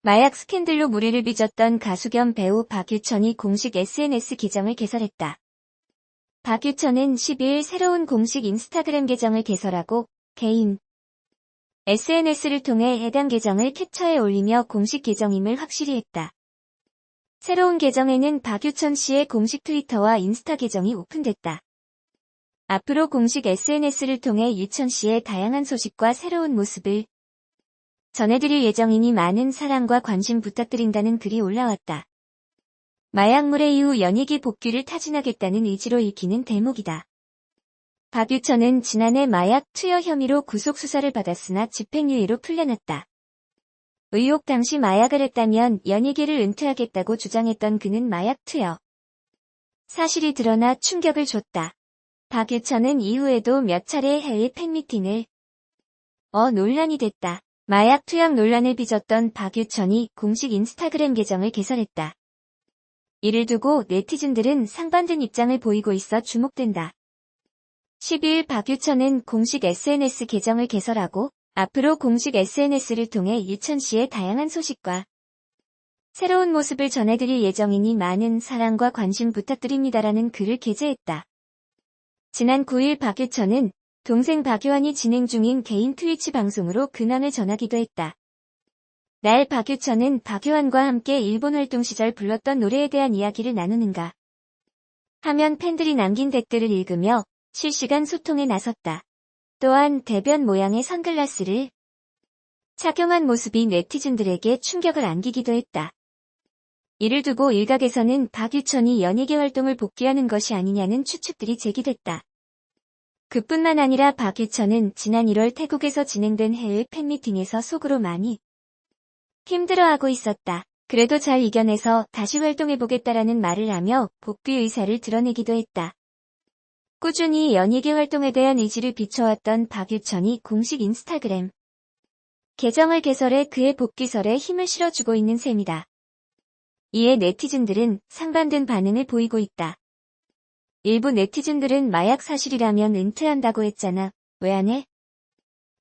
마약 스캔들로 무리를 빚었던 가수 겸 배우 박유천이 공식 SNS 계정을 개설했다. 박유천은 12일 새로운 공식 인스타그램 계정을 개설하고 개인 SNS를 통해 해당 계정을 캡처해 올리며 공식 계정임을 확실히 했다. 새로운 계정에는 박유천 씨의 공식 트위터와 인스타 계정이 오픈됐다. 앞으로 공식 SNS를 통해 유천 씨의 다양한 소식과 새로운 모습을 전해드릴 예정이니 많은 사랑과 관심 부탁드린다는 글이 올라왔다. 마약물해 이후 연예계 복귀를 타진하겠다는 의지로 읽히는 대목이다. 박유천은 지난해 마약 투여 혐의로 구속수사를 받았으나 집행유예로 풀려났다. 의혹 당시 마약을 했다면 연예계를 은퇴하겠다고 주장했던 그는 마약 투여 사실이 드러나 충격을 줬다. 박유천은 이후에도 몇 차례 해외 팬미팅을 논란이 됐다. 마약 투약 논란을 빚었던 박유천이 공식 인스타그램 계정을 개설했다. 이를 두고 네티즌들은 상반된 입장을 보이고 있어 주목된다. 12일 박유천은 공식 SNS 계정을 개설하고 앞으로 공식 SNS를 통해 유천 씨의 다양한 소식과 새로운 모습을 전해드릴 예정이니 많은 사랑과 관심 부탁드립니다라는 글을 게재했다. 지난 9일 박유천은 동생 박유환이 진행 중인 개인 트위치 방송으로 근황을 전하기도 했다. 날 박유천은 박유환과 함께 일본 활동 시절 불렀던 노래에 대한 이야기를 나누는가 하면 팬들이 남긴 댓글을 읽으며 실시간 소통에 나섰다. 또한 대변 모양의 선글라스를 착용한 모습이 네티즌들에게 충격을 안기기도 했다. 이를 두고 일각에서는 박유천이 연예계 활동을 복귀하는 것이 아니냐는 추측들이 제기됐다. 그뿐만 아니라 박유천은 지난 1월 태국에서 진행된 해외 팬미팅에서 속으로 많이 힘들어하고 있었다. 그래도 잘 이겨내서 다시 활동해보겠다라는 말을 하며 복귀 의사를 드러내기도 했다. 꾸준히 연예계 활동에 대한 의지를 비춰왔던 박유천이 공식 인스타그램 계정을 개설해 그의 복귀설에 힘을 실어주고 있는 셈이다. 이에 네티즌들은 상반된 반응을 보이고 있다. 일부 네티즌들은 마약 사실이라면 은퇴한다고 했잖아. 왜 안 해?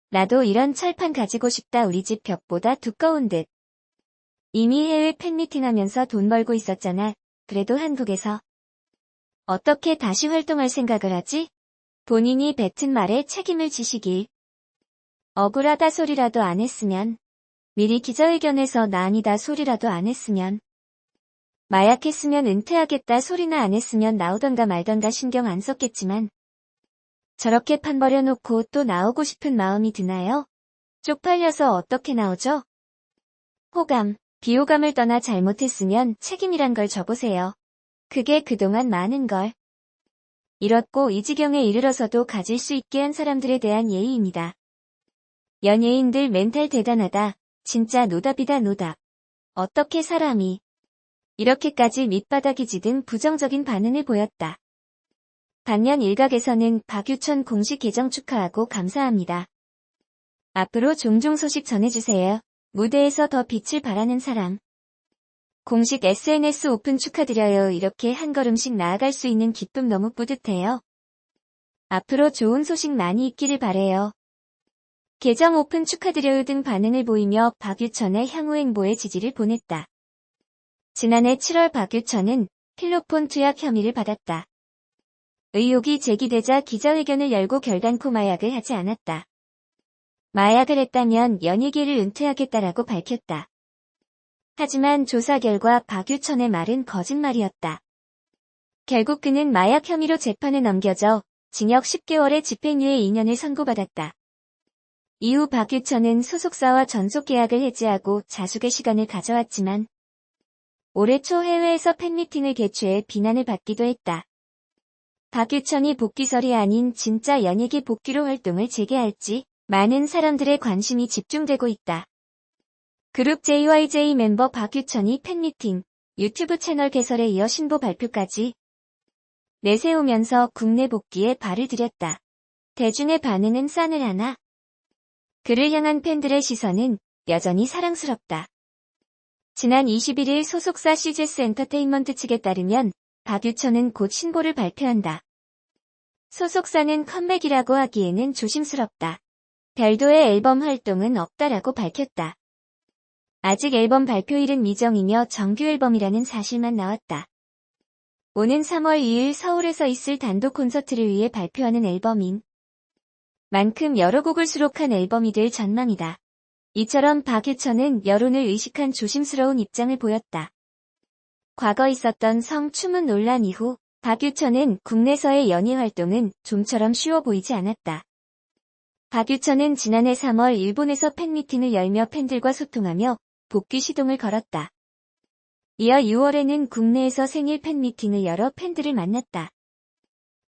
나도 이런 철판 가지고 싶다. 우리 집 벽보다 두꺼운 듯. 이미 해외 팬미팅 하면서 돈 벌고 있었잖아. 그래도 한국에서 어떻게 다시 활동할 생각을 하지? 본인이 뱉은 말에 책임을 지시길. 억울하다 소리라도 안 했으면. 미리 기자회견에서 나 아니다 소리라도 안 했으면. 마약했으면 은퇴하겠다 소리나 안 했으면 나오던가 말던가 신경 안 썼겠지만 저렇게 판 버려놓고 또 나오고 싶은 마음이 드나요? 쪽팔려서 어떻게 나오죠? 호감, 비호감을 떠나 잘못했으면 책임이란 걸 져보세요. 그게 그동안 많은 걸 잃었고 이 지경에 이르러서도 가질 수 있게 한 사람들에 대한 예의입니다. 연예인들 멘탈 대단하다. 진짜 노답이다 노답. 어떻게 사람이 이렇게까지 밑바닥이지 등 부정적인 반응을 보였다. 반면 일각에서는 박유천 공식 계정 축하하고 감사합니다. 앞으로 종종 소식 전해주세요. 무대에서 더 빛을 발하는 사람. 공식 SNS 오픈 축하드려요. 이렇게 한 걸음씩 나아갈 수 있는 기쁨 너무 뿌듯해요. 앞으로 좋은 소식 많이 있기를 바래요. 계정 오픈 축하드려요 등 반응을 보이며 박유천의 향후 행보에 지지를 보냈다. 지난해 7월 박유천은 필로폰 투약 혐의를 받았다. 의혹이 제기되자 기자회견을 열고 결단코 마약을 하지 않았다. 마약을 했다면 연예계를 은퇴하겠다라고 밝혔다. 하지만 조사 결과 박유천의 말은 거짓말이었다. 결국 그는 마약 혐의로 재판에 넘겨져 징역 10개월의 집행유예 2년을 선고받았다. 이후 박유천은 소속사와 전속계약을 해지하고 자숙의 시간을 가져왔지만 올해 초 해외에서 팬미팅을 개최해 비난을 받기도 했다. 박유천이 복귀설이 아닌 진짜 연예계 복귀로 활동을 재개할지 많은 사람들의 관심이 집중되고 있다. 그룹 JYJ 멤버 박유천이 팬미팅, 유튜브 채널 개설에 이어 신보 발표까지 내세우면서 국내 복귀에 발을 들였다. 대중의 반응은 싸늘하나 그를 향한 팬들의 시선은 여전히 사랑스럽다. 지난 21일 소속사 CGS 엔터테인먼트 측에 따르면 박유천은 곧 신보를 발표한다. 소속사는 컴백이라고 하기에는 조심스럽다. 별도의 앨범 활동은 없다라고 밝혔다. 아직 앨범 발표일은 미정이며 정규 앨범이라는 사실만 나왔다. 오는 3월 2일 서울에서 있을 단독 콘서트를 위해 발표하는 앨범인 만큼 여러 곡을 수록한 앨범이 될 전망이다. 이처럼 박유천은 여론을 의식한 조심스러운 입장을 보였다. 과거 있었던 성추문 논란 이후 박유천은 국내에서의 연예 활동은 좀처럼 쉬워 보이지 않았다. 박유천은 지난해 3월 일본에서 팬미팅을 열며 팬들과 소통하며 복귀 시동을 걸었다. 이어 6월에는 국내에서 생일 팬미팅을 열어 팬들을 만났다.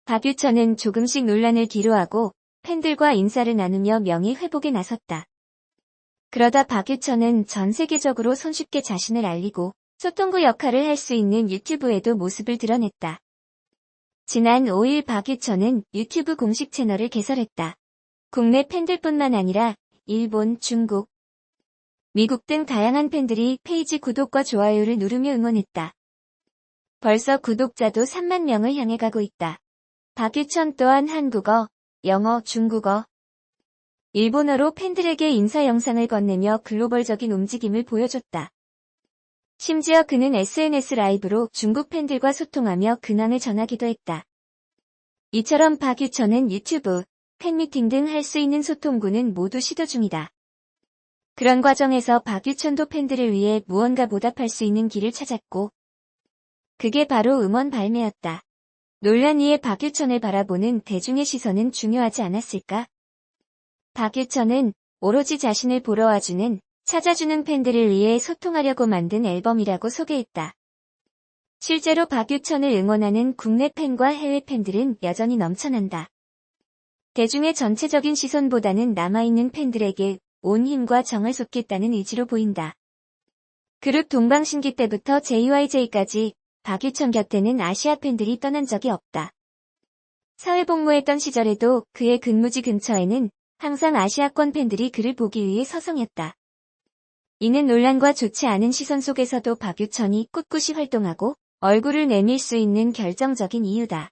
박유천은 조금씩 논란을 뒤로하고 팬들과 인사를 나누며 명예 회복에 나섰다. 그러다 박유천은 전 세계적으로 손쉽게 자신을 알리고 소통구 역할을 할 수 있는 유튜브에도 모습을 드러냈다. 지난 5일 박유천은 유튜브 공식 채널을 개설했다. 국내 팬들뿐만 아니라 일본, 중국, 미국 등 다양한 팬들이 페이지 구독과 좋아요를 누르며 응원했다. 벌써 구독자도 3만 명을 향해 가고 있다. 박유천 또한 한국어, 영어, 중국어, 일본어로 팬들에게 인사 영상을 건네며 글로벌적인 움직임을 보여줬다. 심지어 그는 SNS 라이브로 중국 팬들과 소통하며 근황을 전하기도 했다. 이처럼 박유천은 유튜브, 팬미팅 등 할 수 있는 소통구는 모두 시도 중이다. 그런 과정에서 박유천도 팬들을 위해 무언가 보답할 수 있는 길을 찾았고, 그게 바로 음원 발매였다. 논란 위에 박유천을 바라보는 대중의 시선은 중요하지 않았을까? 박유천은 오로지 자신을 보러 와주는, 찾아주는 팬들을 위해 소통하려고 만든 앨범이라고 소개했다. 실제로 박유천을 응원하는 국내 팬과 해외 팬들은 여전히 넘쳐난다. 대중의 전체적인 시선보다는 남아있는 팬들에게 온 힘과 정을 쏟겠다는 의지로 보인다. 그룹 동방신기 때부터 JYJ까지 박유천 곁에는 아시아 팬들이 떠난 적이 없다. 사회복무했던 시절에도 그의 근무지 근처에는 항상 아시아권 팬들이 그를 보기 위해 서성였다. 이는 논란과 좋지 않은 시선 속에서도 박유천이 꿋꿋이 활동하고 얼굴을 내밀 수 있는 결정적인 이유다.